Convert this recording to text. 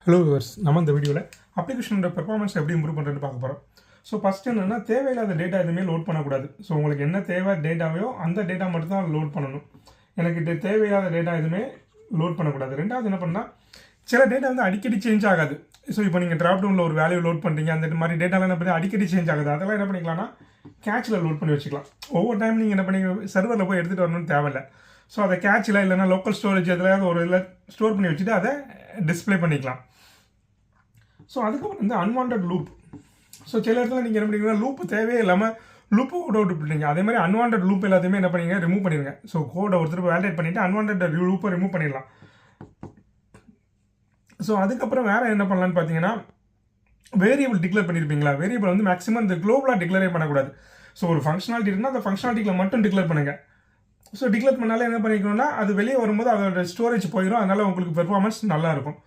Hello viewers, நம்ம இந்த வீடியோவில் அப்ளிகேஷனோட பெர்ஃபார்மன்ஸ் எப்படி இம்ப்ரூவ் பண்ணுறதுன்னு பார்க்க போகிறோம். ஸோ ஃபஸ்ட் என்னென்னா, தேவையில்லாத டேட்டா எதுவுமே லோட் பண்ணக்கூடாது. ஸோ உங்களுக்கு என்ன தேவை டேட்டாவையோ அந்த டேட்டா மட்டும் தான் லோட் பண்ணணும். எனக்கு தேவையில்லாத டேட்டா எதுவுமே லோட் பண்ணக்கூடாது. ரெண்டாவது என்ன பண்ணால், சில டேட்டா வந்து அடிக்கடி சேஞ்ச் ஆகாது. ஸோ இப்போ நீங்கள் ட்ராப் டவுனில் ஒரு வேல்யூ லோட் பண்ணுறீங்க, அந்த மாதிரி டேட்டாலாம் என்ன பண்ணி அடிக்கடி சேஞ்ச் ஆகுது. அதெல்லாம் என்ன பண்ணிக்கலாம்னா கேட்சில் லோட் பண்ணி வச்சுக்கலாம். ஒவ்வொரு டைம் நீங்கள் என்ன பண்ணி சர்வரில் போய் எடுத்துகிட்டு வரணும்னு தேவையில்லை. ஸோ அதை கேட்சில் இல்லைனா லோக்கல் ஸ்டோரேஜ் எதுலையாவது ஒரு இதில் ஸ்டோர் பண்ணி வச்சுட்டு அதை டிஸ்பிளே பண்ணிக்கலாம். ஸோ அதுக்கப்புறம் வந்து அன்வான்ட் லூப். ஸோ சில இடத்துல நீங்கள் என்ன பண்ணிங்கன்னா லூப் தேவையே இல்லாமல் லூப்பை விட்டு விட்டுட்டீங்க. அதே மாதிரி அன்வான்ட் லூப் எல்லாத்தையுமே என்ன பண்ணிங்க ரிமூவ் பண்ணிடுங்க. ஸோ கோடை ஒருத்தர் வேலிடேட் பண்ணிவிட்டு அன்வான்ட் லூப்பை ரிமூவ் பண்ணிடலாம். ஸோ அதுக்கப்புறம் வேறு என்ன பண்ணலான்னு பார்த்தீங்கன்னா, வேரியபிள் டிக்ளேர் பண்ணியிருப்பீங்களா? வேரியபிள் வந்து மேக்ஸிமம் இந்த குளோபலாக டிக்ளேரே பண்ணக்கூடாது. ஸோ ஒரு ஃபங்க்ஷனாலிட்டி இருக்குன்னா அந்த ஃபங்க்ஷனாலிட்டியில் மட்டும் டிக்ளேர் பண்ணுங்கள். ஸோ டிக்ளேர் பண்ணாலே என்ன பண்ணிக்கணும்னா அது வெளியே வரும்போது அதோட ஸ்டோரேஜ் போயிடும். அதனால் உங்களுக்கு பெர்ஃபார்மன்ஸ் நல்லாயிருக்கும்.